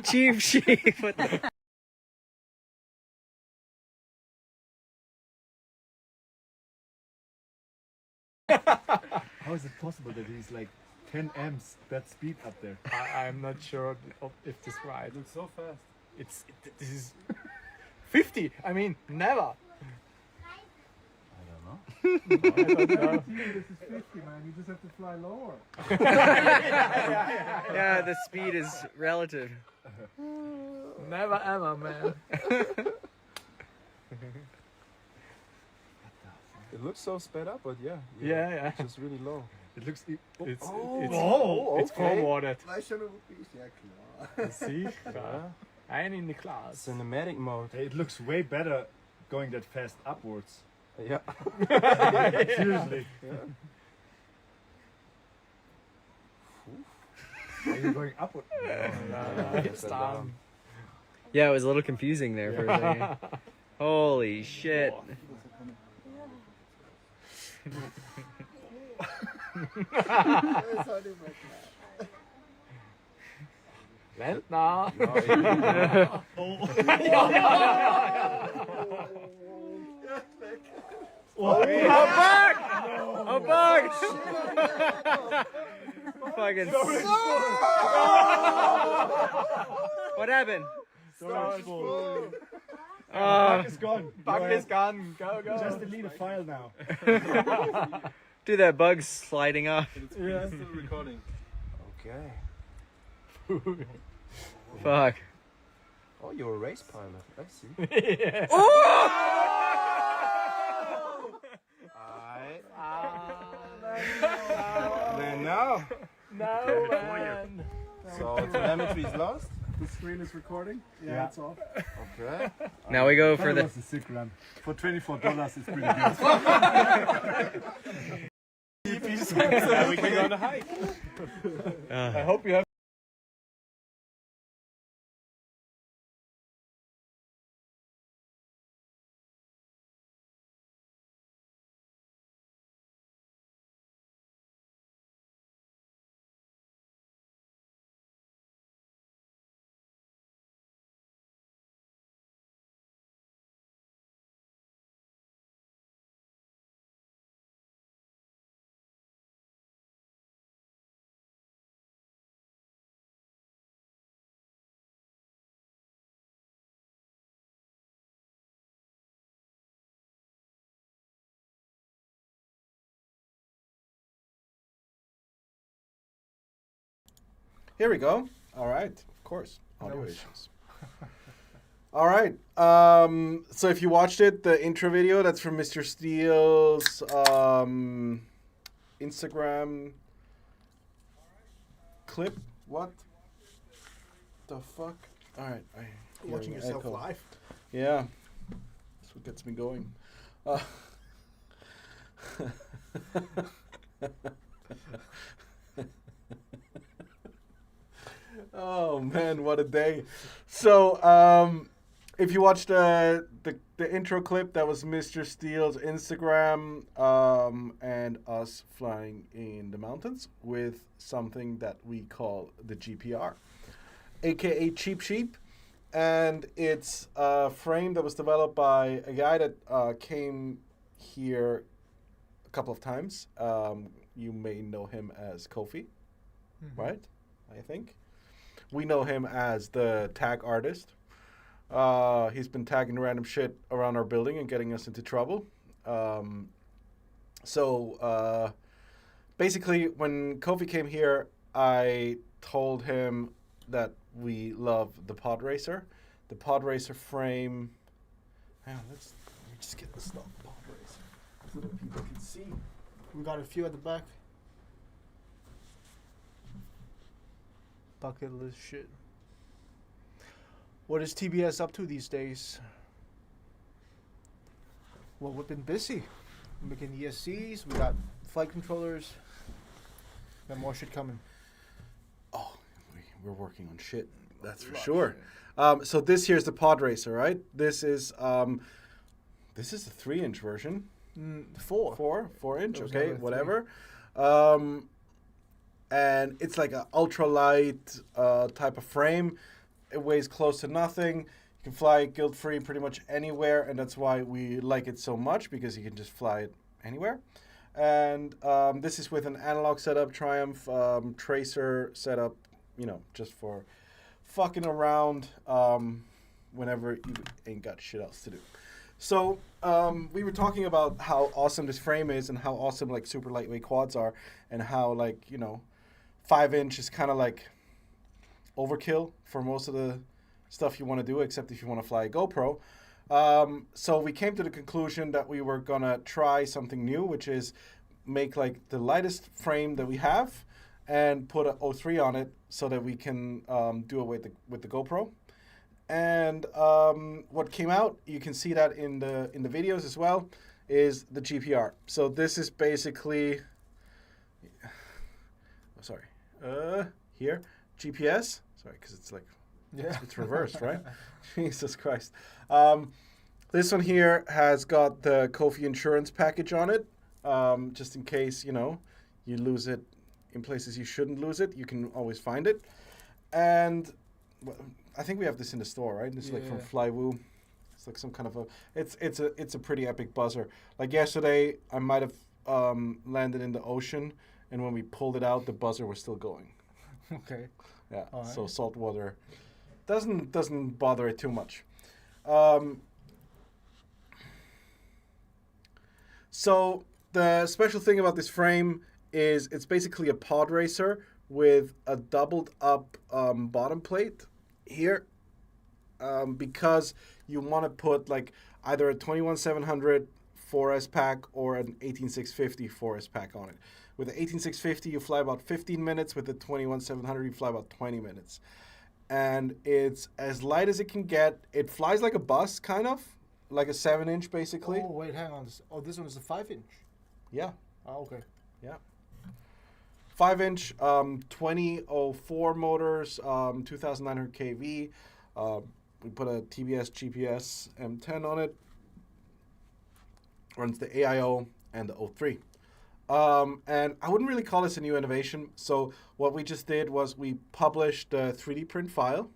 Cheap sheep. What the- How is it possible that he's like 10 amps that speed up there? I'm not sure if this is right. It looks so fast. This is 50. I mean, never. I don't know. This is 50, man. You just have to fly lower. Yeah, the speed is relative. Never ever, man. It looks so sped up, but yeah. Yeah. It's just really low. It looks. It's okay. forwarded. Weiß schon, ist ja klar. Sicher. Ein in the class. Cinematic mode. Hey, it looks way better going that fast upwards. Yeah. Seriously. Are you going upward? It's down. Yeah, it was a little confusing there for a second. Holy shit. Das ist halt immer klar. Rentner. A bug! A bug! Fucking. What happened? Bug is gone. Bug is gone. Go. Just delete a file now. Dude, that bug's sliding off. It's still recording. Okay. Fuck. Oh, you're a race pilot. I see. Then now. No, man. So telemetry is lost. The screen is recording? Yeah. It's off. Okay. Now we go for That the. was a sick run. For $24, it's pretty good. Now we can go on a hike. I hope you have. Here we go. All right, of course, audio issues. All right. So if you watched it, the intro video, that's from Mr. Steele's Instagram clip. What the fuck? All right. Watching yourself live. Yeah. That's what gets me going. Oh man, what a day! So, if you watched the intro clip, that was Mr. Steele's Instagram and us flying in the mountains with something that we call the GPR, aka Cheap Sheep, and it's a frame that was developed by a guy that came here a couple of times. You may know him as Kofi, right? I think. We know him as the tag artist. He's been tagging random shit around our building and getting us into trouble. Basically, when Kofi came here, I told him that we love the Pod Racer. The Pod Racer frame. Hang on, let me just get this stuff. Pod Racer, so that people can see. We got a few at the back. Bucket list shit. What is TBS up to these days? Well, we've been busy. We're making ESCs, we got flight controllers. Got more shit coming. Oh, we're working on shit. That's for sure. So this here's the Pod Racer, right? This is a 3-inch version. 4. 4-inch. There was Okay, another whatever. And it's like an ultralight type of frame. It weighs close to nothing. You can fly it guilt-free pretty much anywhere, and that's why we like it so much, because you can just fly it anywhere. And this is with an analog setup, Triumph tracer setup, you know, just for fucking around whenever you ain't got shit else to do. So we were talking about how awesome this frame is and how awesome like super lightweight quads are, and how like, you know, 5-inch is kind of like overkill for most of the stuff you want to do, except if you want to fly a GoPro. So we came to the conclusion that we were gonna try something new, which is make like the lightest frame that we have and put an O3 on it so that we can do it with the GoPro. And what came out, you can see that in the videos as well, is the GPR. So this is basically, here, GPS. Sorry, because it's like, it's reversed, right? Jesus Christ. This one here has got the Kofi insurance package on it, just in case, you know, you lose it in places you shouldn't lose it. You can always find it. And I think we have this in the store, right? This is like from Flywoo. It's like some kind of a, it's a pretty epic buzzer. Like yesterday, I might have landed in the ocean, and when we pulled it out, the buzzer was still going. Okay. Yeah. All right. So salt water doesn't bother it too much. So the special thing about this frame is it's basically a pod racer with a doubled up bottom plate here, because you want to put like either a 21700 4S pack or an 18650 4S pack on it. With the 18650 you fly about 15 minutes, with the 21700 you fly about 20 minutes. And it's as light as it can get. It flies like a bus, kind of like a 7-inch basically. Oh wait, hang on. Oh, this one is a 5-inch. Yeah. Oh, okay. Yeah. 5-inch, 2004 motors, 2,900 kV. We put a TBS GPS M10 on it. Runs the AIO and the O3. And I wouldn't really call this a new innovation. So what we just did was we published a 3D print file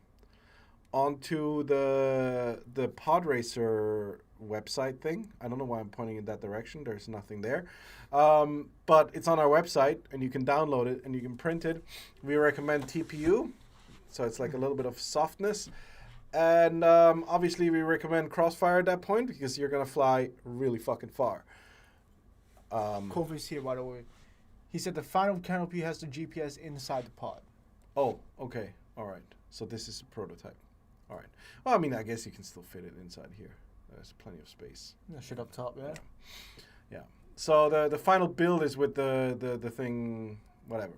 onto the Podracer website thing. I don't know why I'm pointing in that direction. There's nothing there. But it's on our website, and you can download it and you can print it. We recommend TPU, so it's like a little bit of softness. And obviously we recommend Crossfire at that point, because you're going to fly really fucking far. Kofi's here, by the way. He said the final canopy has the GPS inside the pod. Oh, okay. All right. So this is a prototype. All right. Well, I mean, I guess you can still fit it inside here. There's plenty of space. Yeah, shit up top, yeah. Yeah. So the final build is with the thing, whatever.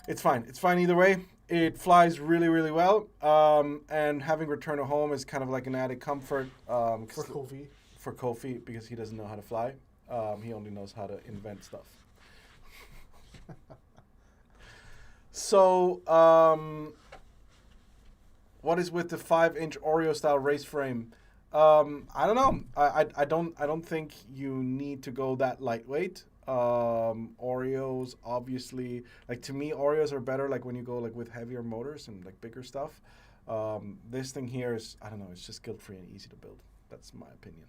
It's fine. It's fine either way. It flies really, really well. And having return to home is kind of like an added comfort. For Kofi. For Kofi, because he doesn't know how to fly. He only knows how to invent stuff. So, what is with the 5-inch Oreo style race frame? I don't know. I don't think you need to go that lightweight. Oreos, obviously, like to me, Oreos are better. Like when you go like with heavier motors and like bigger stuff. This thing here is, I don't know. It's just guilt-free and easy to build. That's my opinion.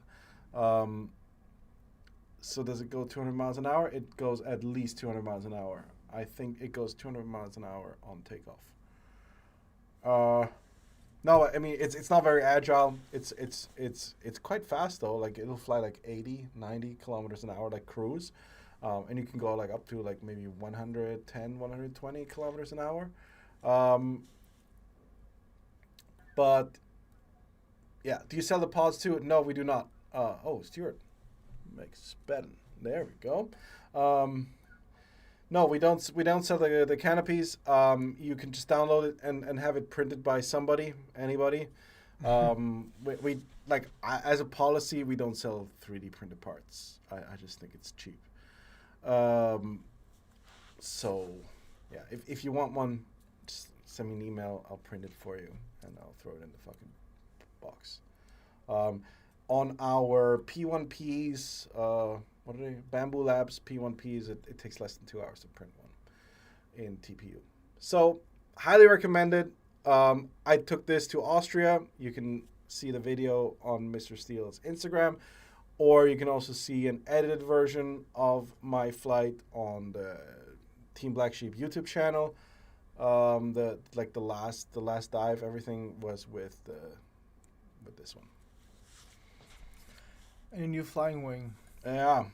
So does it go 200 miles an hour? It goes at least 200 miles an hour. I think it goes 200 miles an hour on takeoff. No, I mean it's not very agile. It's quite fast though. Like it'll fly like 80, 90 kilometers an hour, like cruise, and you can go like up to like maybe 110, 120 kilometers an hour. But yeah, do you sell the pods too? No, we do not. Oh, Stuart makes betting. There we go. No, we don't sell the canopies. You can just download it and have it printed by somebody, anybody. We like as a policy, we don't sell 3D printed parts. I just think it's cheap. So yeah, if you want one, just send me an email. I'll print it for you and I'll throw it in the fucking box. On our P1Ps, what are they? Bamboo Labs P1Ps, it takes less than 2 hours to print one in TPU. So highly recommend it. I took this to Austria. You can see the video on Mr. Steele's Instagram, or you can also see an edited version of my flight on the Team Black Sheep YouTube channel. The last dive, everything was with this one. And a new flying wing. Yeah.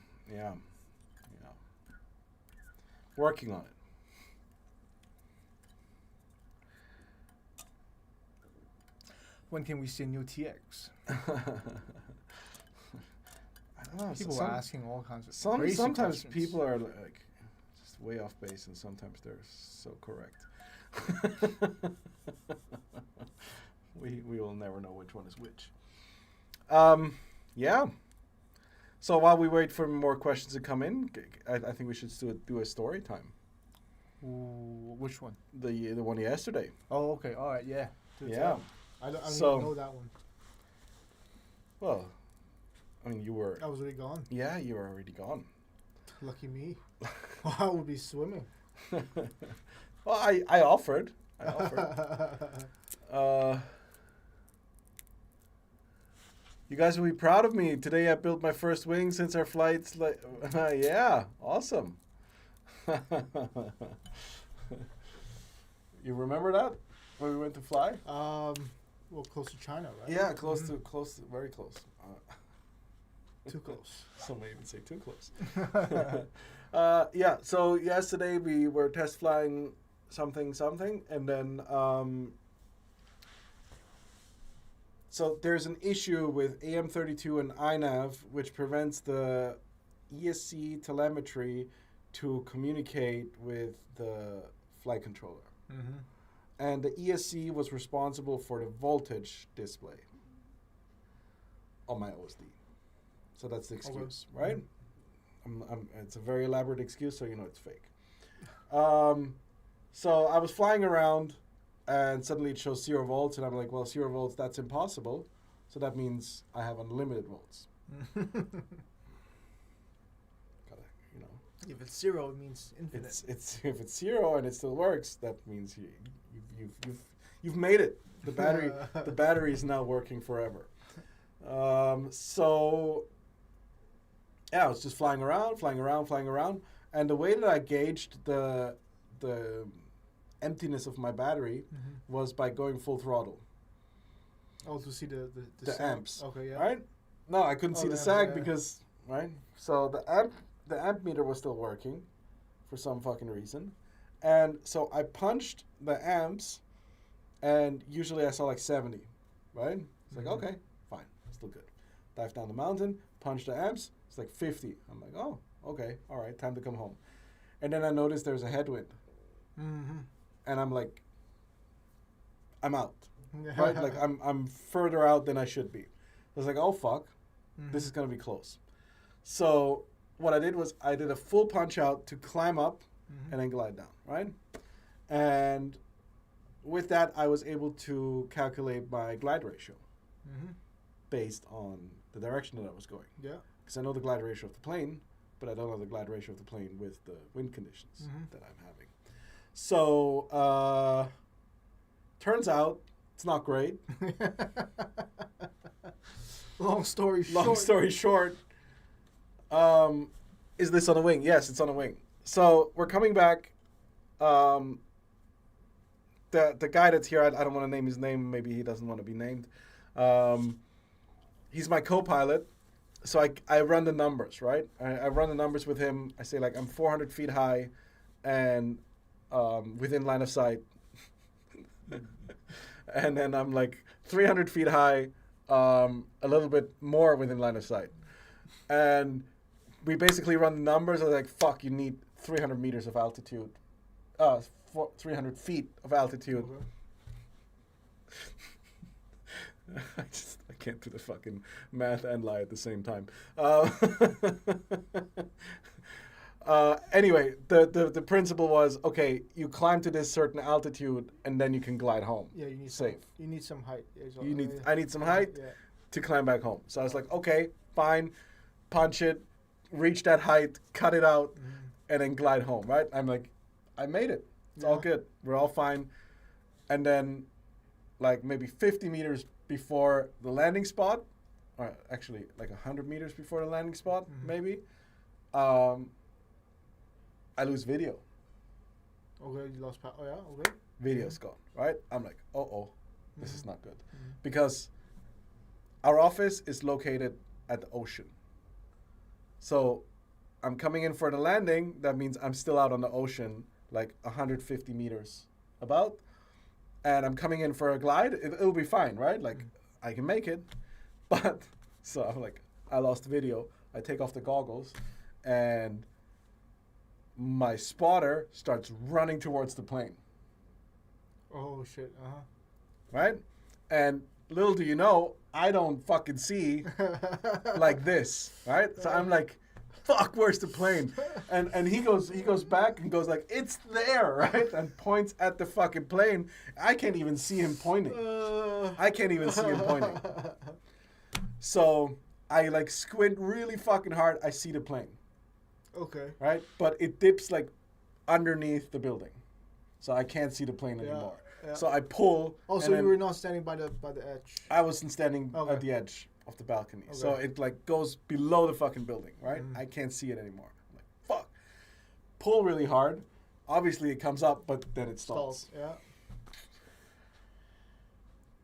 Working on it. When can we see a new TX? I don't know. People are asking all kinds of crazy sometimes questions. people are like just way off base, and sometimes they're so correct. we will never know which one is which. Yeah. So while we wait for more questions to come in, I think we should do a story time. Ooh, which one? The one yesterday. Oh, okay. All right. Yeah. Do Yeah. tell. I don't So- even know that one. Well, I mean, you were. I was already gone. Yeah, you were already gone. Lucky me. I would be swimming. Well, I offered. You guys will be proud of me. Today I built my first wing since our flights. Yeah, awesome. You remember that? When we went to fly? Well, close to China, right? Yeah, very close. Too close. Some may even say too close. Yeah, so yesterday we were test flying something, and then so there's an issue with AM32 and INAV, which prevents the ESC telemetry to communicate with the flight controller. Mm-hmm. And the ESC was responsible for the voltage display on my OSD. So that's the excuse, right? It's a very elaborate excuse, so you know it's fake. So I was flying around, and suddenly it shows 0 volts, and I'm like, well, 0 volts, that's impossible. So that means I have unlimited volts. Gotta, you know. If it's 0, it means infinite. It's if it's 0 and it still works, that means you've made it. The battery is now working forever. So yeah, I was just flying around, and the way that I gauged the emptiness of my battery was by going full throttle. Oh, to see the The sag. amps. Okay, yeah. Right? No, I couldn't see the amps, sag yeah. because right. So the amp meter was still working for some fucking reason, and so I punched the amps, and usually I saw like 70, right? It's like okay, fine, still good. Dive down the mountain, punch the amps. It's like 50. I'm like, oh, okay, all right, time to come home. And then I noticed there's a headwind, and I'm like, I'm out, right? Like I'm further out than I should be. I was like, oh fuck, this is gonna be close. So what I did was I did a full punch out to climb up and then glide down, right? And with that, I was able to calculate my glide ratio based on the direction that I was going. Yeah. Because I know the glide ratio of the plane, but I don't know the glide ratio of the plane with the wind conditions that I'm having. So, turns out it's not great. Long story short. Long story short, is this on a wing? Yes, it's on a wing. So we're coming back. The guy that's here, I don't want to name his name. Maybe he doesn't want to be named. He's my co-pilot. So I run the numbers, right? I run the numbers with him. I say like I'm 400 feet high and within line of sight. And then I'm like 300 feet high, a little bit more within line of sight. And we basically run the numbers. I was like, fuck, you need 300 meters of altitude. 300 feet of altitude. I can't do the fucking math and lie at the same time. Anyway, the principle was, okay, you climb to this certain altitude and then you can glide home. Yeah, you need safe. You need some height. I need some height to climb back home. So I was like, okay, fine, punch it, reach that height, cut it out, and then glide home, right? I'm like, I made it. It's all good. We're all fine. and then like maybe 50 meters before the landing spot, or actually like 100 meters before the landing spot, maybe, I lose video. Okay, you lost power. Oh yeah, okay. Video's gone, right? I'm like, this is not good. Because our office is located at the ocean. So I'm coming in for the landing. That means I'm still out on the ocean, like 150 meters about. And I'm coming in for a glide. It'll be fine, right? Like, I can make it. But, so I'm like, I lost video. I take off the goggles, and my spotter starts running towards the plane, Oh shit. right? And little do you know, I don't fucking see like this, right? So I'm like, fuck, where's the plane? And he goes back and goes like, it's there, right? And points at the fucking plane. I can't even see him pointing. I can't even see him pointing. So I like squint really fucking hard. I see the plane, Okay. right? But it dips like underneath the building. So I can't see the plane Yeah, anymore. yeah. So I pull. Oh, and so you then were not standing by the edge. I wasn't standing Okay. at the edge of the balcony. So Okay. it like goes below the fucking building, right? I can't see it anymore. I'm like, fuck. Pull really hard. Obviously it comes up, but then it stalls. Yeah.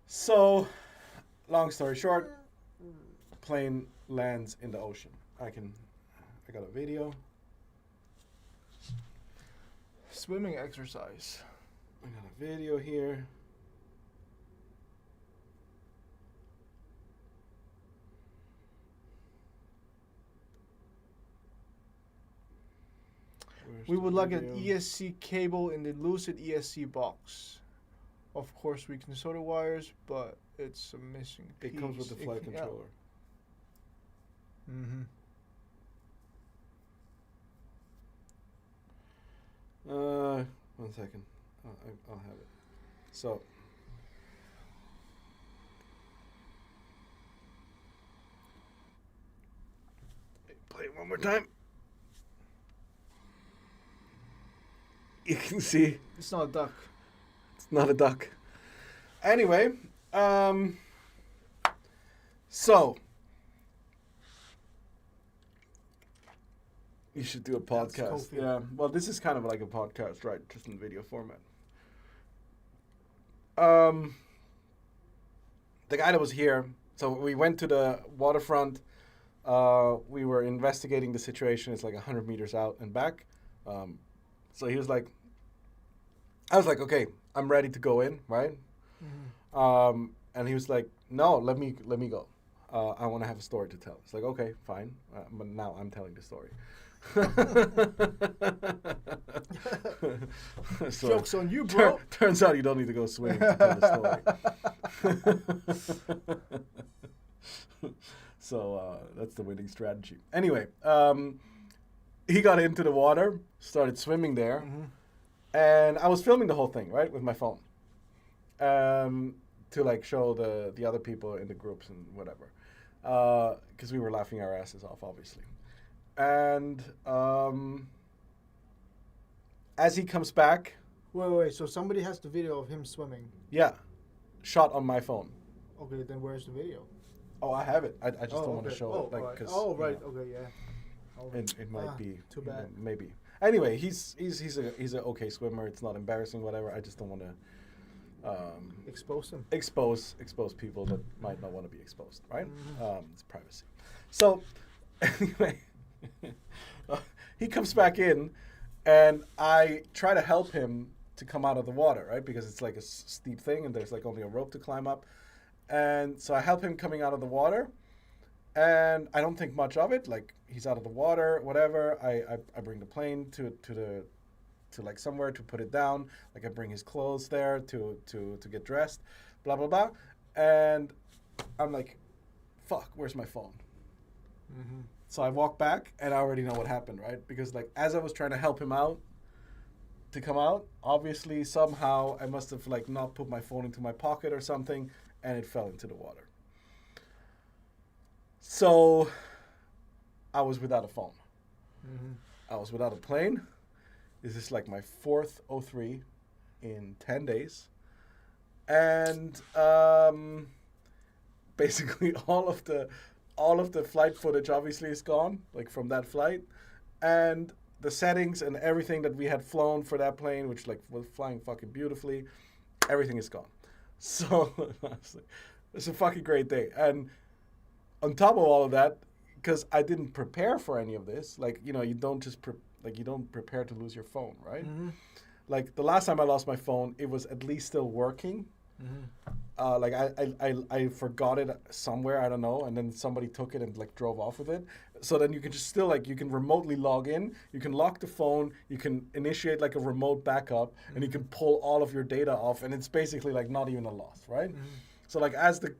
So, long story short, plane lands in the ocean. I got a video. Swimming exercise. I got a video here. Where's We the would like video? an ESC cable in the Lucid ESC box. Of course, we can solder wires, but it's a missing piece. It comes with the flight controller. Mm-hmm. One second. I'll have it. So. Play it one more time. You can see It's not a duck. it's not a duck. Anyway, so you should do a That's podcast. Kofi. Yeah. Well, this is kind of like a podcast, right? Just in video format. The guy that was here, so we went to the waterfront. We were investigating the situation. It's like 100 meters out and back. So he was like, I was like, okay, I'm ready to go in, right? And he was like, no, let me go. I want to have a story to tell. It's like, okay, fine. But now I'm telling the story. So Joke's on you, bro. turns out you don't need to go swimming to tell the story. So that's the winning strategy. Anyway, he got into the water, started swimming there, and I was filming the whole thing, right, with my phone, to like show the other people in the groups and whatever, because we were laughing our asses off, obviously. And as he comes back, Wait. So somebody has the video of him swimming. yeah, shot on my phone. Okay, then where's the video? Oh, I have it. I just don't want to okay. show Oh, it, like, right. 'cause, Oh, you right. know, Okay, yeah. Oh. it might be too you know, bad. maybe. Anyway, he's a okay swimmer. It's not embarrassing, whatever. I just don't want to Expose him. expose people that might not want to be exposed, right? It's privacy. So anyway, he comes back in, and I try to help him to come out of the water, right? Because it's like a steep thing, and there's like only a rope to climb up. And so I help him coming out of the water, and I don't think much of it. Like, he's out of the water, whatever. I bring the plane to like somewhere to put it down. Like, I bring his clothes there to get dressed, blah blah blah. And I'm like, fuck, where's my phone? So I walk back, and I already know what happened, right? Because like, as I was trying to help him out to come out, obviously somehow I must have like not put my phone into my pocket or something, and it fell into the water. So I was without a phone. I was without a plane. This is like my fourth O3 in 10 days. and basically all of the flight footage obviously is gone, like from that flight, and the settings and everything that we had flown for that plane, which like was flying fucking beautifully, everything is gone. So honestly, it's a fucking great day. And on top of all of that, because I didn't prepare for any of this, like, you know, you don't just you don't prepare to lose your phone, right? Mm-hmm. Like the last time I lost my phone, it was at least still working. Like I forgot it somewhere, I don't know, and then somebody took it and like drove off with it. So then you can just still like, you can remotely log in, you can lock the phone, you can initiate like a remote backup, and you can pull all of your data off, and it's basically like not even a loss, right? So like as the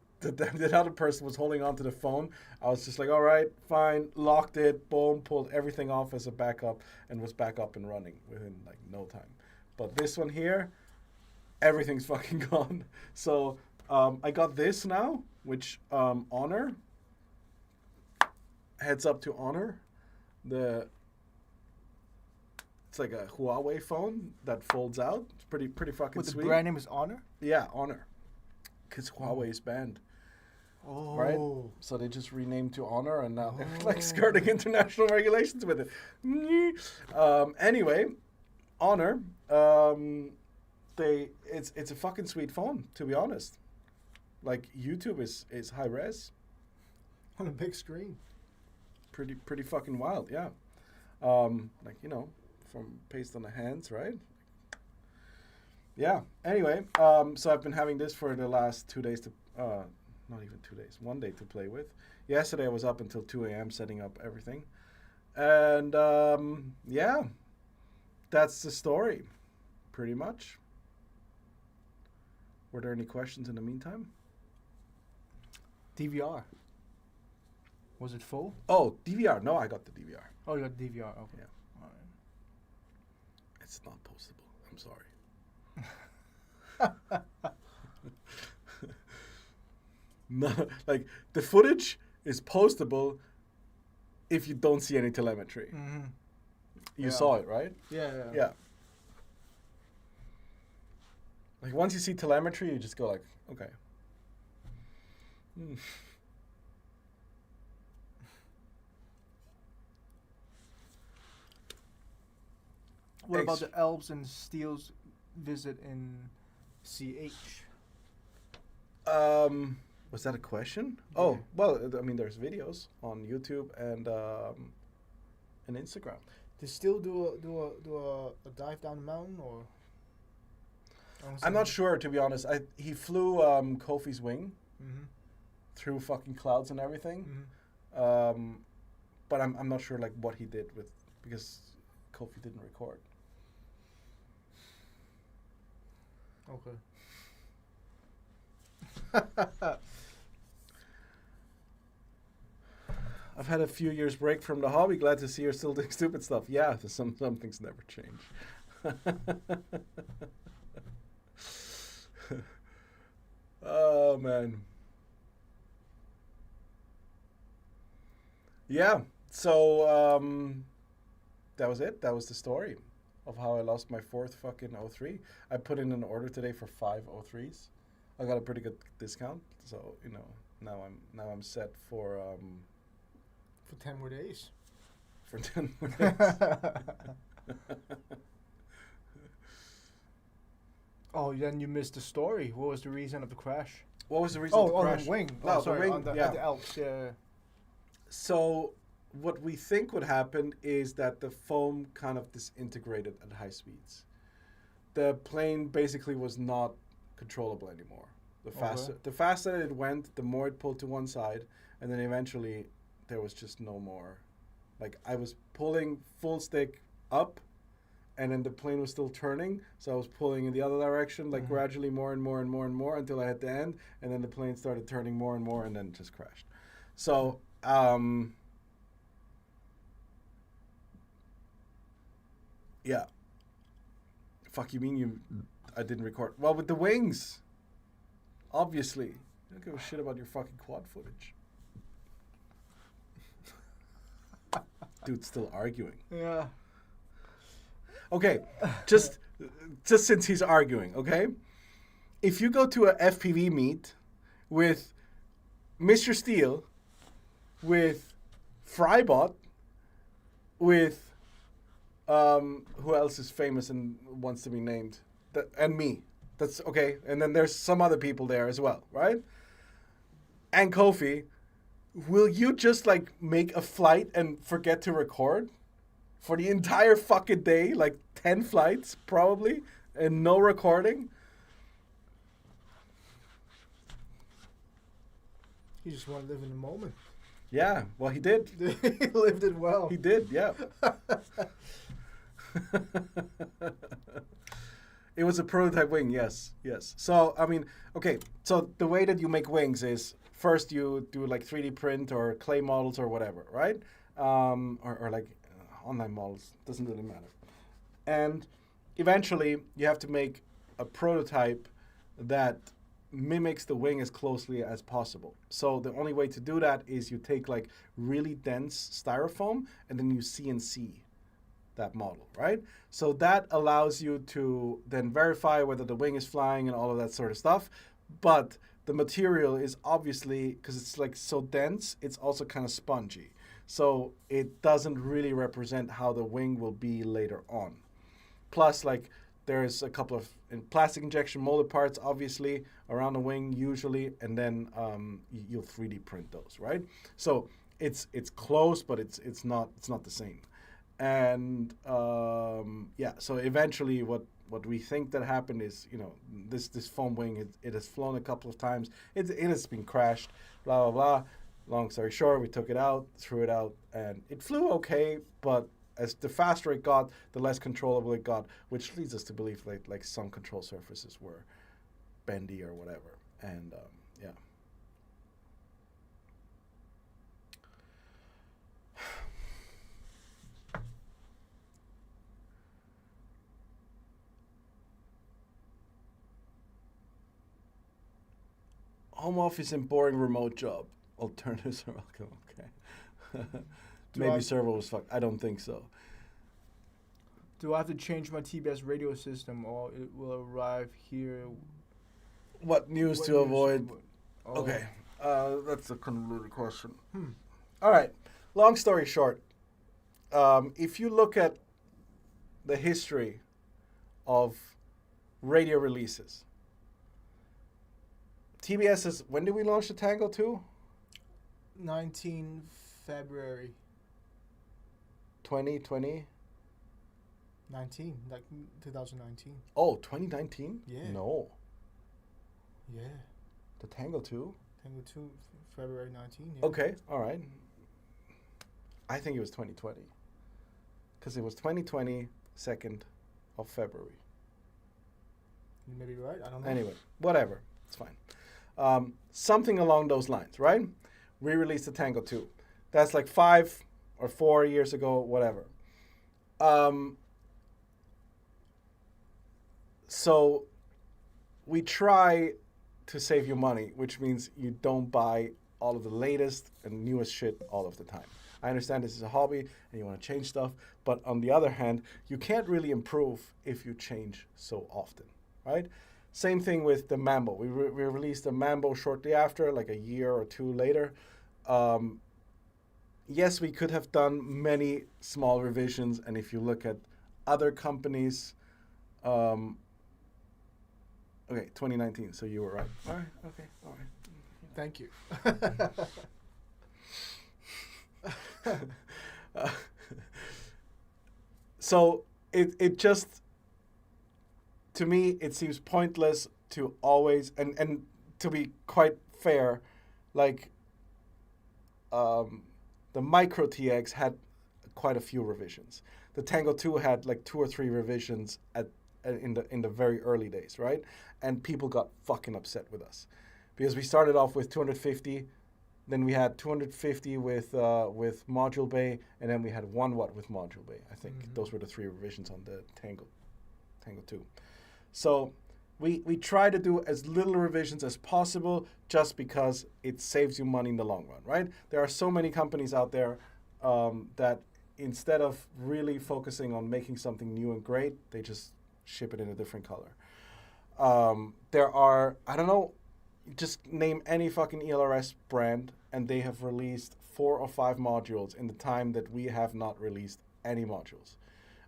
other person was holding on to the phone, I was just like, all right, fine, locked it, boom, pulled everything off as a backup, and was back up and running within like no time. But this one here, everything's fucking gone. So I got this now, which Honor, heads up to Honor, it's like a Huawei phone that folds out. It's pretty fucking What, the sweet. brand name is Honor? Yeah, Honor, because Huawei is banned. Oh. Right? So they just renamed to Honor, and now they're like skirting international regulations with it. Anyway, Honor, it's a fucking sweet phone, to be honest. Like YouTube is high res, On a big screen. pretty fucking wild, yeah. Like, you know, from paste on the hands, right? Yeah. Anyway, so I've been having this for the last 2 days to not even 2 days, 1 day to play with. Yesterday I was up until 2 a.m. setting up everything. And yeah, that's the story, pretty much. Were there any questions in the meantime? DVR. Was it full? Oh, DVR. No, I got the DVR. Oh, you got DVR. Okay. Yeah. All right. It's not postable. I'm sorry. No, like the footage is postable if you don't see any telemetry. Mm-hmm. You Yeah. saw it, right? Yeah. Yeah. Like once you see telemetry, you just go like, okay. What about the Elves and Steels visit in CH? Was that a question? Oh, well, I mean, there's videos on YouTube and Instagram. Did Steel do a dive down the mountain, or? I'm not sure, to be honest. He flew Kofi's wing Mm-hmm. through fucking clouds and everything. Mm-hmm. But I'm not sure like what he did with, because Kofi didn't record. Okay. I've had a few years break from the hobby. Glad to see you're still doing stupid stuff. Yeah, some things never change. Oh man. Yeah. So that was it. That was the story of how I lost my fourth fucking 03. I put in an order today for 5 03s. I got a pretty good discount, so you know now I'm set for 10 more days. for 10 more days. Oh, then you missed the story. What was the reason of the crash? What was the reason? Oh, to on crash? the wing. No, Oh, the sorry, wing, on the, yeah. at the Alps. Yeah. So what we think would happen is that the foam kind of disintegrated at high speeds. The plane basically was not controllable anymore. The faster it went, the more it pulled to one side, and then eventually there was just no more. Like I was pulling full stick up, and then the plane was still turning, so I was pulling in the other direction, like gradually more and more and more and more until I hit the end, and then the plane started turning more and more, and then it just crashed. So yeah. Fuck, you mean I didn't record? Well, with the wings, obviously. I don't give a shit about your fucking quad footage. Dude's still arguing. Yeah. Okay, just since he's arguing, okay? if you go to a FPV meet with Mr. Steel, with Frybot, with who else is famous and wants to be named, and me. That's okay. And then there's some other people there as well, right? And Kofi, will you just like make a flight and forget to record for the entire fucking day, like 10 flights probably, and no recording? He just want to live in the moment. Yeah, well, he did. He lived it well. He did, yeah. It was a prototype wing, yes. So, I mean, okay, so the way that you make wings is first you do like 3D print or clay models or whatever, right? Or like online models, doesn't really matter. And eventually you have to make a prototype that mimics the wing as closely as possible. So the only way to do that is you take like really dense styrofoam and then you CNC that model, right? So that allows you to then verify whether the wing is flying and all of that sort of stuff. But the material is obviously, because it's like so dense, it's also kind of spongy. So it doesn't really represent how the wing will be later on. Plus, like, there's a couple of plastic injection molded parts, obviously, around the wing usually, and then you'll 3D print those, right? So it's close, but it's not the same. And yeah, so eventually what we think that happened is, you know, this foam wing, it has flown a couple of times. It has been crashed, blah, blah, blah. Long story short, we took it out, threw it out, and it flew okay, but as the faster it got, the less controllable it got, which leads us to believe like some control surfaces were bendy or whatever. And yeah. Home office and boring remote job. Alternatives are welcome. Okay. Maybe servo was fucked. I don't think so. Do I have to change my TBS radio system or it will arrive here? What news What to news avoid? Oh. Okay. That's a convoluted question. All right. Long story short, if you look at the history of radio releases, TBS is, when did we launch the Tango 2? 19 February 2020? 19, like 2019. Oh, 2019? Yeah. No. Yeah. The Tango 2? Tango 2, February 19. Yeah. Okay, all right. I think it was 2020. Because it was 2020, 2nd of February. You may be right. I don't know. Anyway, whatever. It's fine. Something along those lines, right? We released the Tango 2. That's like 5 or 4 years ago, whatever. So we try to save you money, which means you don't buy all of the latest and newest shit all of the time. I understand this is a hobby and you want to change stuff, but on the other hand, you can't really improve if you change so often, right? Same thing with the Mambo. We released the Mambo shortly after, like a year or two later. Yes, we could have done many small revisions, and if you look at other companies, okay, 2019, so you were right. All right, okay, all right. Thank you. So it just, to me, it seems pointless to always, and to be quite fair, like the Micro TX had quite a few revisions. The Tango 2 had like 2 or 3 revisions in the very early days, right? And people got fucking upset with us because we started off with 250, then we had 250 with module bay, and then we had 1 watt with module bay. I think those were the 3 revisions on the Tango 2. So we try to do as little revisions as possible just because it saves you money in the long run, right? There are so many companies out there that instead of really focusing on making something new and great, they just ship it in a different color. there are, I don't know, just name any fucking ELRS brand, and they have released 4 or 5 modules in the time that we have not released any modules.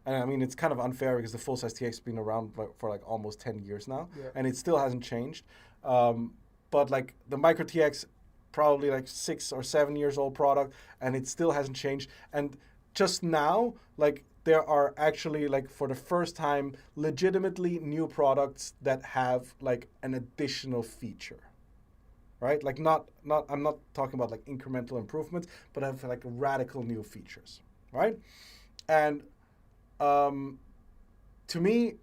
And I mean, it's kind of unfair because the full-size TX has been around for like almost 10 years now, and it still hasn't changed. But like the Micro TX, probably like 6 or 7 years old product, and it still hasn't changed. And just now, like there are actually like for the first time, legitimately new products that have like an additional feature. Right? Like not I'm not talking about like incremental improvements, but have like radical new features. Right? And to me,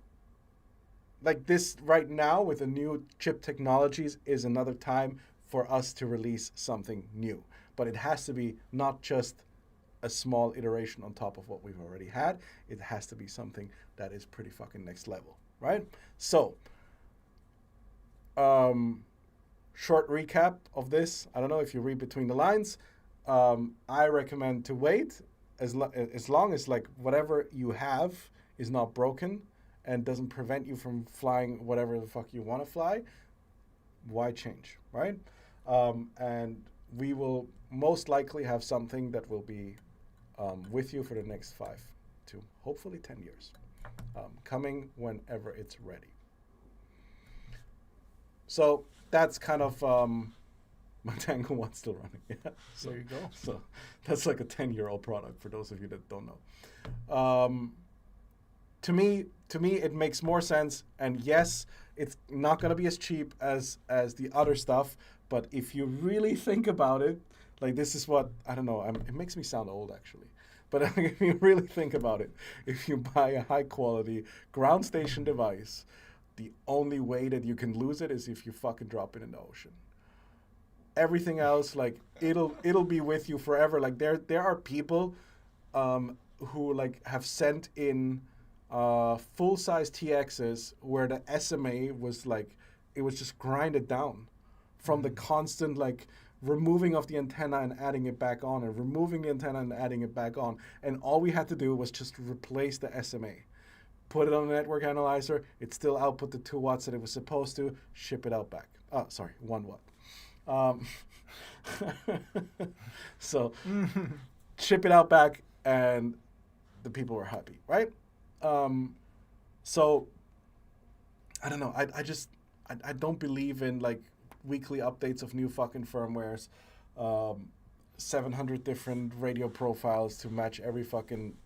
like this right now with the new chip technologies is another time for us to release something new. But it has to be not just a small iteration on top of what we've already had. It has to be something that is pretty fucking next level, right? So, short recap of this. I don't know if you read between the lines. I recommend to wait as long as like whatever you have is not broken and doesn't prevent you from flying whatever the fuck you want to fly. Why change, right? And we will most likely have something that will be with you for the next 5 to hopefully 10 years, coming whenever it's ready. So that's kind of my Tango One's still running. Yeah. So, There you go. So that's like a 10-year-old product for those of you that don't know. To me, it makes more sense. And yes, it's not going to be as cheap as the other stuff. But if you really think about it, like this is what, I don't know, it makes me sound old actually. But if you really think about it, if you buy a high quality ground station device, the only way that you can lose it is if you fucking drop it in the ocean. Everything else, like it'll be with you forever. Like there are people who like have sent in full-size TXs where the SMA was like, it was just grinded down from the constant like removing of the antenna and adding it back on and removing the antenna and adding it back on. And all we had to do was just replace the SMA. Put it on a network analyzer, it still output the 2 watts that it was supposed to, ship it out back. Oh, sorry, 1 watt. So ship it out back and the people were happy, right? So I don't know. I don't believe in like weekly updates of new fucking firmwares, 700 different radio profiles to match every fucking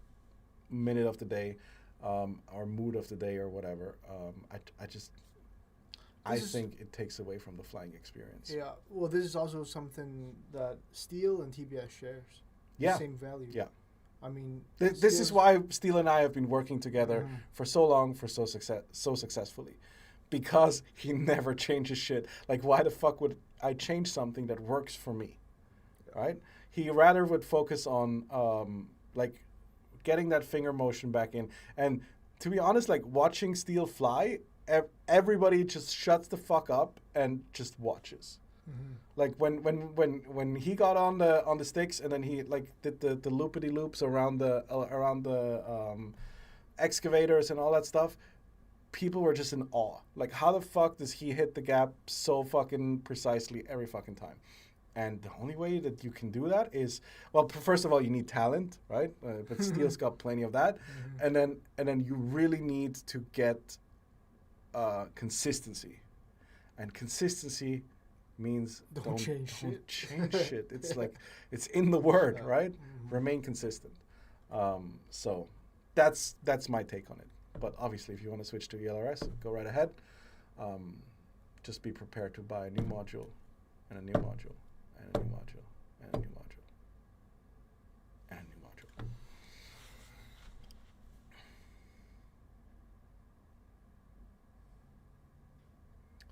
minute of the day, or mood of the day or whatever. I think it takes away from the flying experience. Yeah, well, this is also something that Steel and TBS shares. Yeah. The same value. Yeah. I mean, This is why Steele and I have been working together for so long, for so successfully, because he never changes shit. Like, why the fuck would I change something that works for me, right? He rather would focus on like getting that finger motion back in. And to be honest, like watching Steele fly, everybody just shuts the fuck up and just watches. Mm-hmm. Like when he got on the sticks and then he like did the loopity loops around the excavators and all that stuff, people were just in awe. Like, how the fuck does he hit the gap so fucking precisely every fucking time? And the only way that you can do that is, well, first of all, you need talent, right? But Steele's got plenty of that, and then you really need to get consistency, and consistency means don't change shit. It's like, it's in the word, right? Remain consistent. So that's my take on it. But obviously, if you want to switch to ELRS, go right ahead. Just be prepared to buy a new module, and a new module, and a new module, and a new module, and a new module.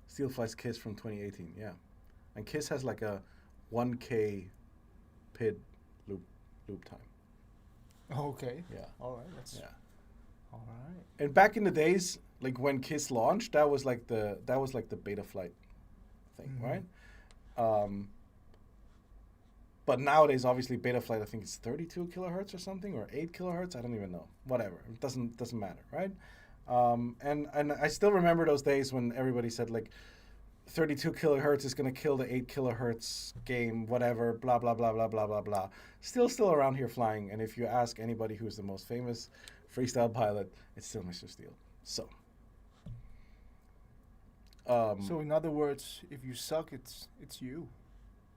Steel flies KISS from 2018, yeah. And KISS has like a 1K PID loop time. Okay. Yeah. All right. That's Yeah. all right. And back in the days, like when KISS launched, that was like the beta flight thing, right? But nowadays, obviously, beta flight, I think it's 32 kilohertz or something, or 8 kilohertz. I don't even know. Whatever. It doesn't matter, right? And I still remember those days when everybody said like 32 kilohertz is going to kill the 8 kilohertz game, whatever, blah, blah, blah, blah, blah, blah, blah. Still around here flying. And if you ask anybody who's the most famous freestyle pilot, it's still Mr. Steele. So. So in other words, if you suck, it's you.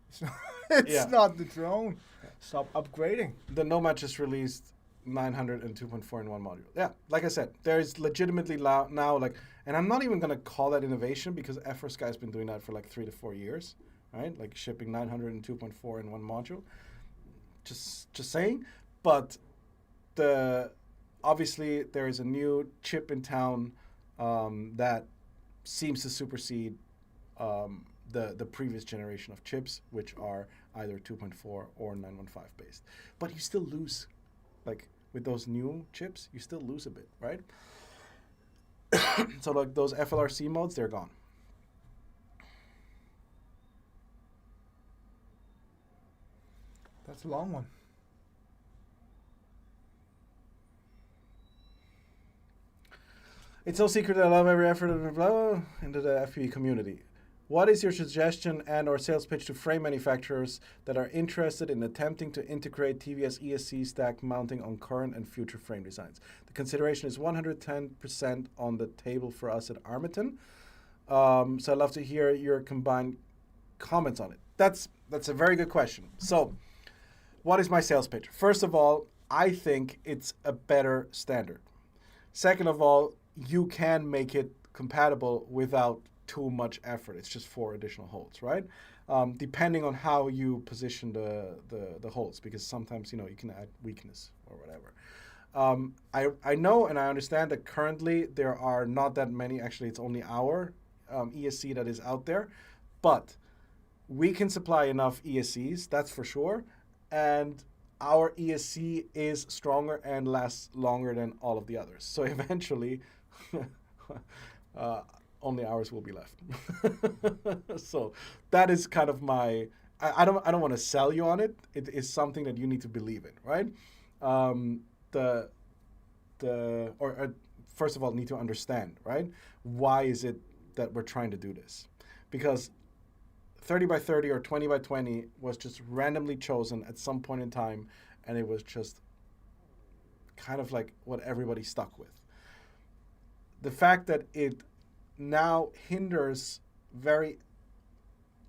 It's not, it's Yeah. not the drone. Stop upgrading. The Nomad just released 900 and 2.4 in one module. Yeah, like I said, there's legitimately now like, and I'm not even gonna call that innovation because FrSky's been doing that for like 3 to 4 years, right? Like shipping 900 and 2.4 in one module. Just saying, but obviously there is a new chip in town that seems to supersede the previous generation of chips, which are either 2.4 or 915 based. But you still lose, like with those new chips, you still lose a bit, right? So like those FLRC modes, they're gone. That's a long one. It's no secret that I love every effort of blah into the FPV community. What is your suggestion and or sales pitch to frame manufacturers that are interested in attempting to integrate TBS ESC stack mounting on current and future frame designs? The consideration is 110% on the table for us at Armiton. So I'd love to hear your combined comments on it. That's a very good question. So what is my sales pitch? First of all, I think it's a better standard. Second of all, you can make it compatible without too much effort. It's just 4 additional holes, right? Depending on how you position the holes, because sometimes you can add weakness or whatever. I know and I understand that currently there are not that many. Actually, it's only our ESC that is out there, but we can supply enough ESCs, that's for sure, and our ESC is stronger and lasts longer than all of the others. So eventually, only ours will be left. So that is kind of my. I don't want to sell you on it. It is something that you need to believe in, right? First of all, need to understand, right? Why is it that we're trying to do this? Because 30 by 30 or 20 by 20 was just randomly chosen at some point in time, and it was just kind of like what everybody stuck with. The fact that it now hinders very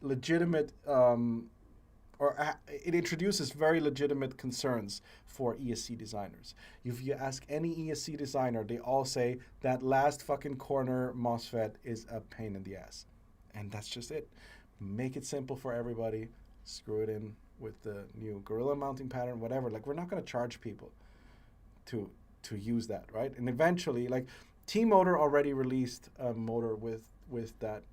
legitimate, it introduces very legitimate concerns for ESC designers. If you ask any ESC designer, they all say that last fucking corner MOSFET is a pain in the ass. And that's just it. Make it simple for everybody. Screw it in with the new Gorilla mounting pattern, whatever. Like, we're not going to charge people to use that, right? And eventually, like, T-Motor already released a motor with that,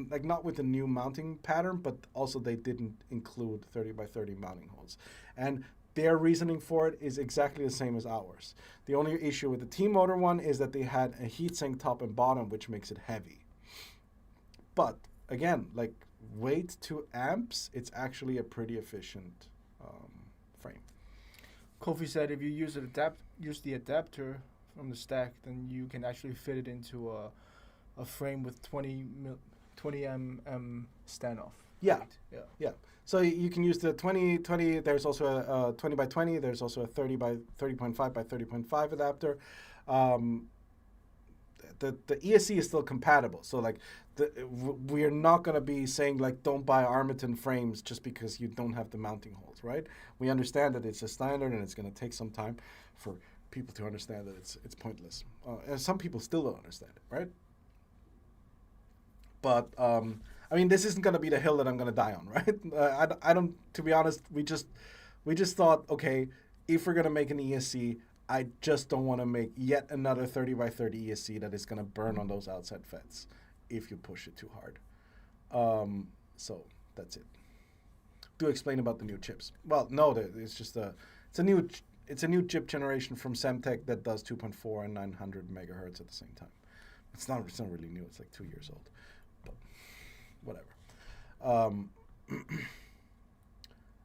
like not with the new mounting pattern, but also they didn't include 30 by 30 mounting holes. And their reasoning for it is exactly the same as ours. The only issue with the T-Motor one is that they had a heatsink top and bottom, which makes it heavy. But again, like weight to amps, it's actually a pretty efficient frame. Kofi said if you use the adapter from the stack, then you can actually fit it into a frame with 20 mm standoff. Yeah. Yeah. Yeah. So you can use the 20. There's also a 20 by 20. There's also a 30 by 30.5 by 30.5 adapter. The ESC is still compatible. So like we're not going to be saying like don't buy Armiton frames just because you don't have the mounting holes, right? We understand that it's a standard and it's going to take some time for people to understand that it's pointless. And some people still don't understand it, right? But I mean, this isn't going to be the hill that I'm going to die on, right? I don't. To be honest, we just thought, okay, if we're going to make an ESC, I just don't want to make yet another 30 by 30 ESC that is going to burn on those outside FETs if you push it too hard. So that's it. Do explain about the new chips. Well, no, it's just it's a new chip generation from Semtech that does 2.4 and 900 megahertz at the same time. It's not really new. It's like 2 years old, but whatever.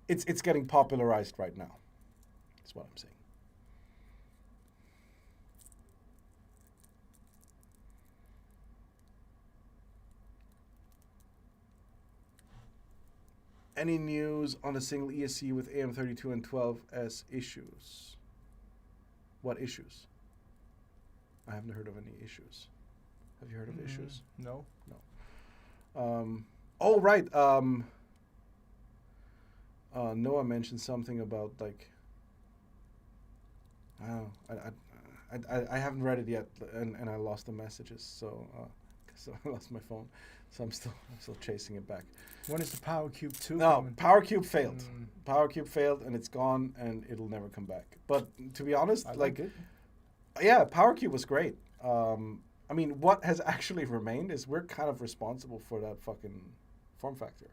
It's getting popularized right now. That's what I'm saying. Any news on a single ESC with AM32 and 12S issues? What issues? I haven't heard of any issues. Have you heard of issues? No. Oh, right. Noah mentioned something about like. I haven't read it yet, and I lost the messages, so I lost my phone, so I'm still chasing it back. When is the Power Cube 2 No, coming? Power Cube failed. Power Cube failed, and it's gone, and it'll never come back. But to be honest, I like, it. yeah, Power Cube was great. I mean, what has actually remained is we're kind of responsible for that fucking form factor.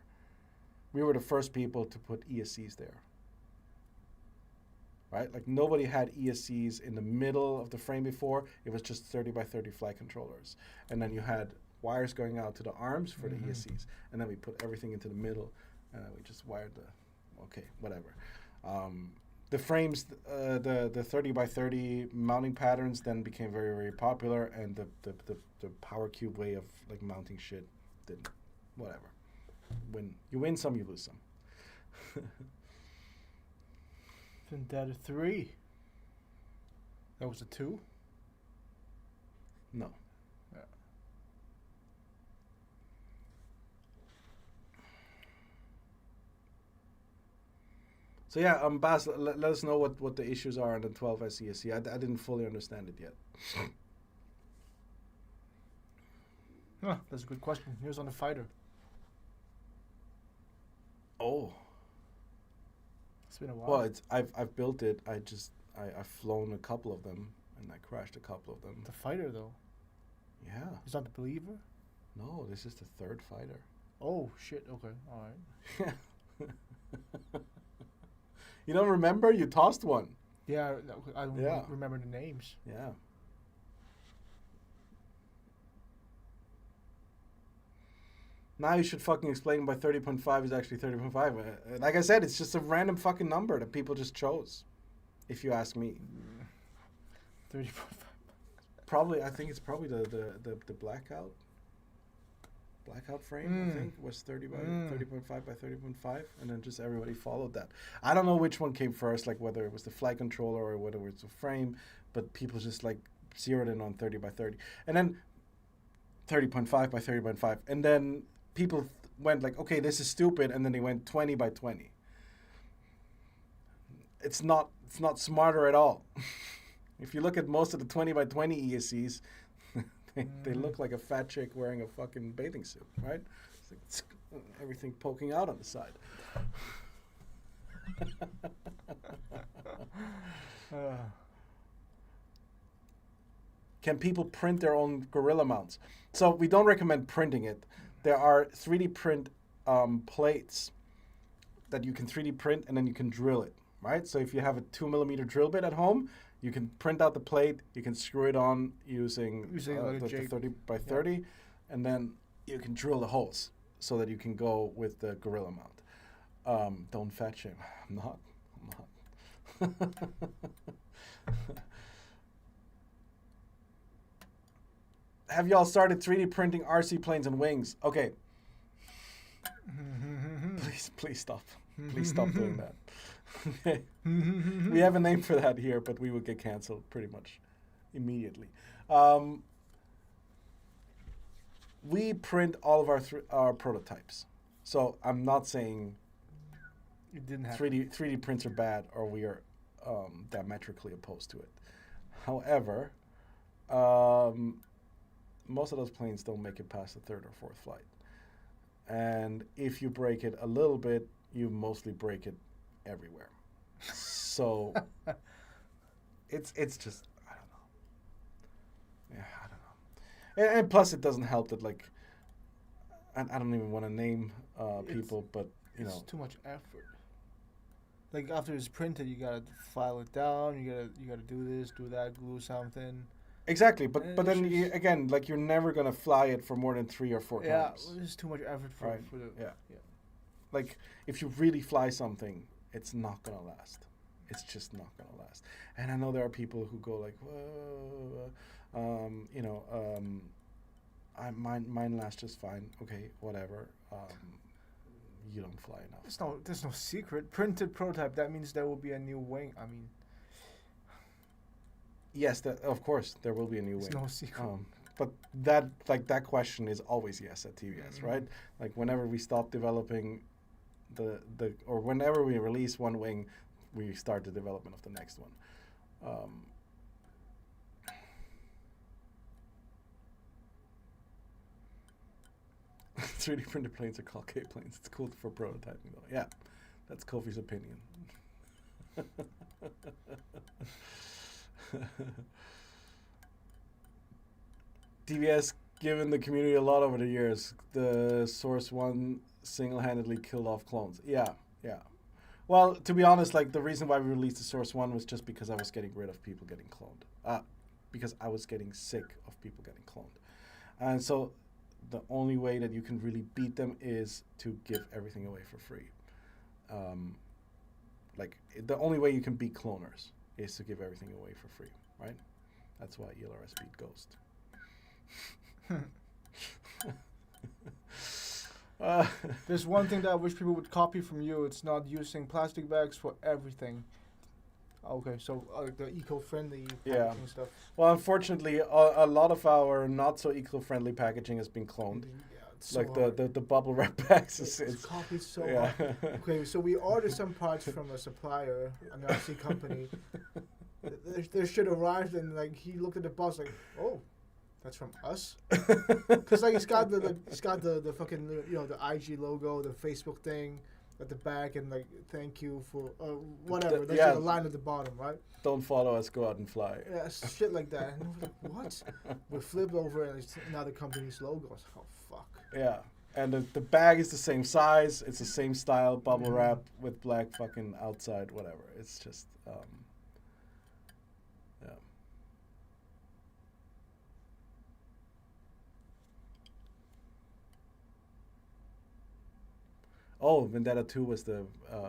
We were the first people to put ESCs there. Right? Like, nobody had ESCs in the middle of the frame before. It was just 30 by 30 flight controllers. And then you had wires going out to the arms for the ESCs. And then we put everything into the middle, and we just wired okay, whatever. The frames, the 30 by 30 mounting patterns then became very, very popular, and the Power Cube way of like mounting shit didn't. Whatever. You win some, you lose some. Vendetta 3. That was a 2? No. Yeah. So yeah, Bas, let us know what the issues are on the 12S ESC. I didn't fully understand it yet. That's a good question. Here's on the fighter. Oh. It's been a while. Well, I've built it. I've flown a couple of them, and I crashed a couple of them. The fighter, though. Yeah. It's not the Believer? No, this is the third fighter. Oh, shit. Okay. All right. Yeah. You don't remember? You tossed one. Yeah, I don't Yeah. remember the names. Yeah. Now you should fucking explain why 30.5 is actually 30.5. Like I said, it's just a random fucking number that people just chose, if you ask me. 30.5. Probably, I think it's probably the blackout frame, I think, was 30.5 by 30.5, and then just everybody followed that. I don't know which one came first, like whether it was the flight controller or whether it was the frame, but people just like zeroed in on 30 by 30. And then 30.5 by 30.5, and then people went like, okay, this is stupid, and then they went 20 by 20. It's not smarter at all. If you look at most of the 20 by 20 ESCs, they look like a fat chick wearing a fucking bathing suit, right? It's like everything poking out on the side. Can people print their own Gorilla mounts? So we don't recommend printing it. There are 3D print plates that you can 3D print, and then you can drill it, right? So if you have a 2mm drill bit at home, you can print out the plate, you can screw it on using like the 30 by 30, and then you can drill the holes so that you can go with the Gorilla mount. Don't fat shame. I'm not. Have y'all started 3D printing RC planes and wings? Okay. Please stop. Please stop doing that. Okay. We have a name for that here, but we would get canceled pretty much immediately. We print all of our prototypes. So I'm not saying It didn't have 3D prints are bad or we are diametrically opposed to it. However, most of those planes don't make it past the third or fourth flight. And if you break it a little bit, you mostly break it everywhere. So it's just, I don't know. Yeah, I don't know. And plus it doesn't help that, like, I don't even want to name people, but you know, it's too much effort. Like after it's printed, you gotta file it down. You gotta do this, do that, glue something. exactly. But then again, like, you're never gonna fly it for more than 3 or 4 Yeah, times. it's too much effort for Right. the Yeah. Like, if you really fly something, it's not gonna last. It's just not gonna last. And I know there are people who go like, whoa, mine lasts just fine. Okay, whatever. you don't fly enough. There's no secret. Printed prototype. That means there will be a new wing. I mean, Yes, of course there will be a new there's wing. no secret. But that question is always yes at TBS, right? Like whenever we stop developing or whenever we release one wing, we start the development of the next one. 3D printed planes are called K-planes. It's cool for prototyping though. Yeah, that's Kofi's opinion. TBS given the community a lot over the years. The Source One single-handedly killed off clones. Yeah. Well, to be honest, like the reason why we released the Source One was just because I was getting rid of people getting cloned. Because I was getting sick of people getting cloned. And so the only way that you can really beat them is to give everything away for free. The only way you can beat cloners is to give everything away for free, right? That's why ELRS beat Ghost. There's one thing that I wish people would copy from you. It's not using plastic bags for everything. Okay, so the eco-friendly packaging stuff. Well, unfortunately, a lot of our not so eco-friendly packaging has been cloned. Yeah, it's so Like hard. the bubble wrap bags. It's copied so yeah. hard. Okay, so we ordered some parts from a supplier, an RC company. They should arrive, and like he looked at the box like, oh, that's from us. Because like it's got the fucking the IG logo, the Facebook thing at the back, and like thank you for whatever. That's yeah. the line at the bottom, right? Don't follow us, go out and fly. Yeah, shit like that. And I was like, what? We flipped over and it's another company's logo. I was like, oh fuck. Yeah. And the bag is the same size. It's the same style, bubble wrap with black fucking outside, whatever. It's just, yeah. Oh, Vendetta 2 was the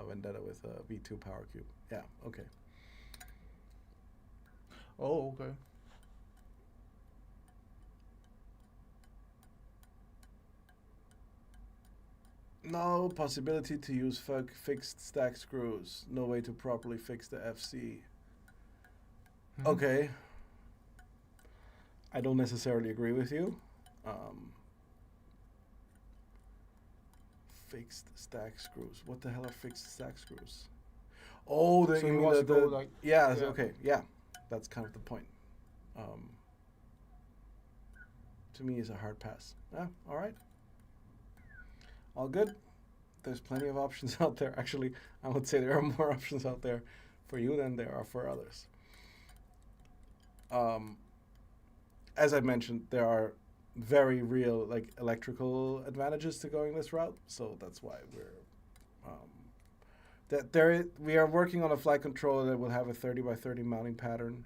Vendetta with V2 Power Cube. Yeah, okay. Oh, okay. No possibility to use fixed stack screws. No way to properly fix the FC. Okay. I don't necessarily agree with you. Fixed stack screws. What the hell are fixed stack screws? Oh, So he wants to go like yeah, yeah. okay, yeah. That's kind of the point. To me, it's a hard pass. Yeah, all right. All good. There's plenty of options out there. Actually, I would say there are more options out there for you than there are for others. As I mentioned, there are very real like electrical advantages to going this route, so that's why we are working on a flight controller that will have a 30x30 mounting pattern,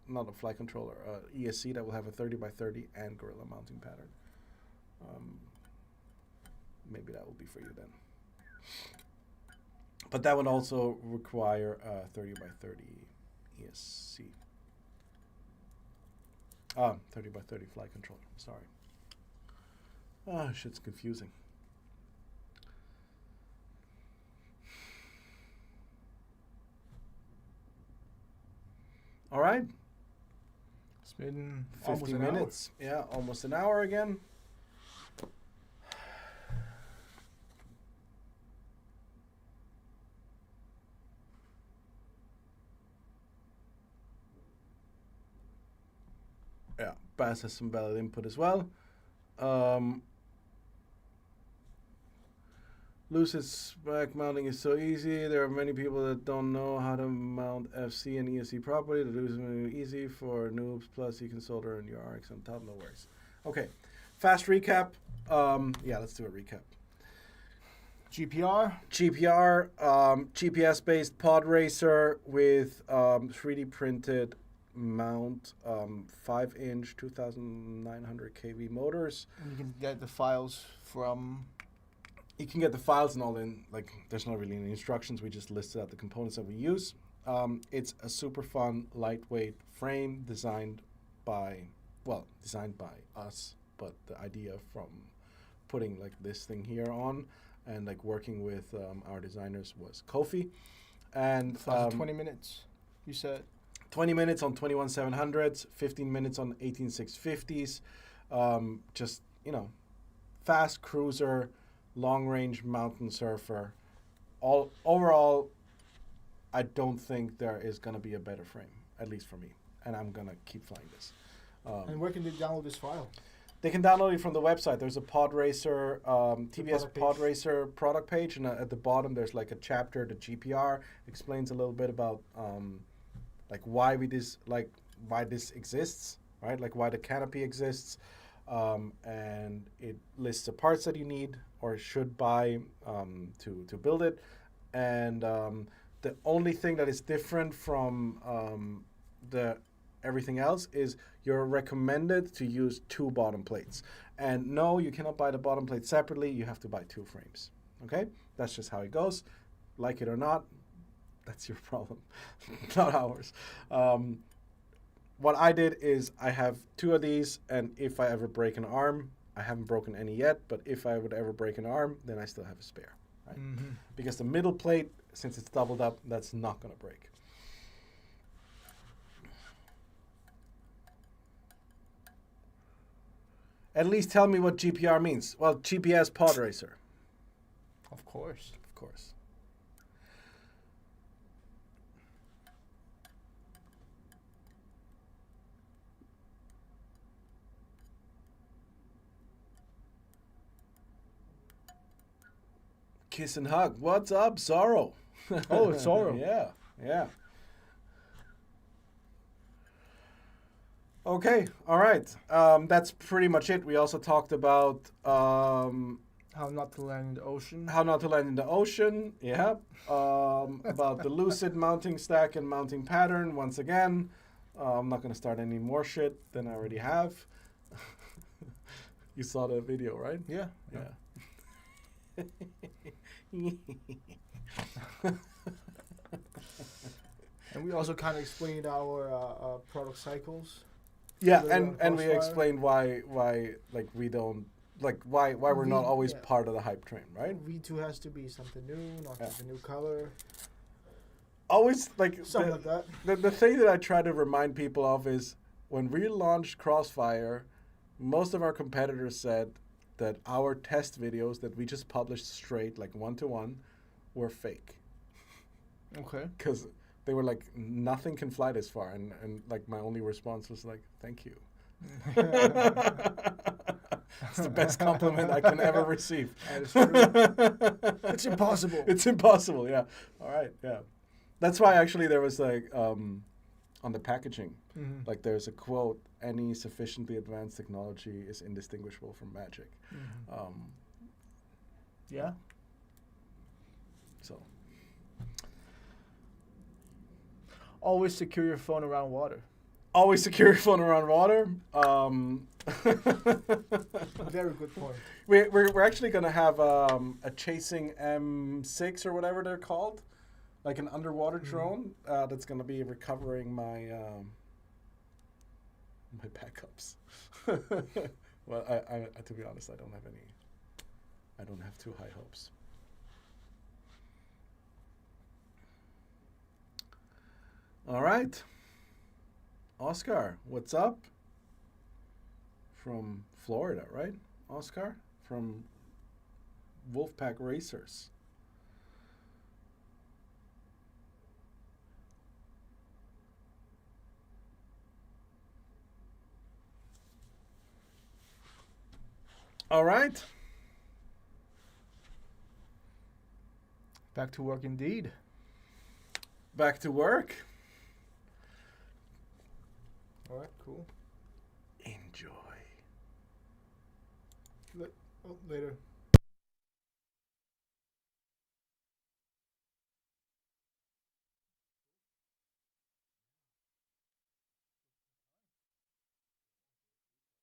not a flight controller, ESC that will have a 30x30 and Gorilla mounting pattern. Maybe that will be for you then. But that would also require a 30x30 ESC. 30x30 flight controller. Sorry. Shit's confusing. All right. It's been 50 minutes. Yeah, almost an hour again. Yeah, Bass has some valid input as well. Lucid spec mounting is so easy. There are many people that don't know how to mount FC and ESC properly. The Lucid is easy for noobs. Plus, you can solder in your RX on top. No worries. Okay, fast recap. Yeah, let's do a recap. GPR, GPS-based pod racer with 3D printed mount, 5-inch 2,900 kV motors. and you can get the files from. You can get the files and all in, like, there's not really any instructions. We just listed out the components that we use. It's a super fun, lightweight frame designed by us, but the idea from putting, like, this thing here on and like working with our designers was Kofi. And 20 minutes, you said. 20 minutes on 21-700s, 15 minutes on 18-650s. Just, you know, fast cruiser, long-range mountain surfer. Overall, I don't think there is going to be a better frame, at least for me. And I'm going to keep flying this. And where can they download this file? They can download it from the website. There's a Pod Racer, TBS product Pod page. Racer product page. And at the bottom, there's like a chapter, the GPR, explains a little bit about like why this exists, right? Like why the canopy exists. And it lists the parts that you need or should buy to build it. And the only thing that is different from everything else is you're recommended to use 2 bottom plates. And no, you cannot buy the bottom plate separately. You have to buy 2 frames. Okay? That's just how it goes. Like it or not, that's your problem, not ours. What I did is I have 2 of these, and if I ever break an arm, I haven't broken any yet, but if I would ever break an arm, then I still have a spare, right? Mm-hmm. Because the middle plate, since it's doubled up, that's not going to break. At least tell me what GPR means. Well, GPS Pod Racer, Of course. of course. Kiss and hug. What's up, Zorro? Oh, it's Zorro. Yeah, yeah. Okay, all right. That's pretty much it. We also talked about How not to land in the ocean. how not to land in the ocean. Yeah. About the Lucid mounting stack and mounting pattern. Once again, I'm not going to start any more shit than I already have. You saw the video, right? Yeah. Yeah. And we also kind of explained our product cycles. Yeah, Little and we Crossfire. explained why like we don't like why we're not always Yeah. part of the hype train, right? V2 has to be something new, not Yeah. just a new color. Always like Something like that. the thing that I try to remind people of is when we launched Crossfire, most of our competitors said that our test videos that we just published straight, like 1-to-1, were fake. Okay. Because they were like, nothing can fly this far. And like my only response was like, thank you. It's the best compliment I can ever receive. That is true. It's impossible. It's impossible, yeah. All right, yeah. That's why actually there was like, on the packaging, Mm-hmm. like there's a quote, any sufficiently advanced technology is indistinguishable from magic. Mm-hmm. Yeah. So, Always secure your phone around water. always secure your phone around water. Very good point. We're actually going to have a Chasing M6 or whatever they're called, like an underwater drone that's going to be recovering my my backups. Well, I to be honest, I don't have too high hopes. All right, Oscar, what's up? From Florida, right? Oscar from Wolfpack Racers. All right. Back to work indeed. Back to work. All right, cool. Enjoy. Oh, later.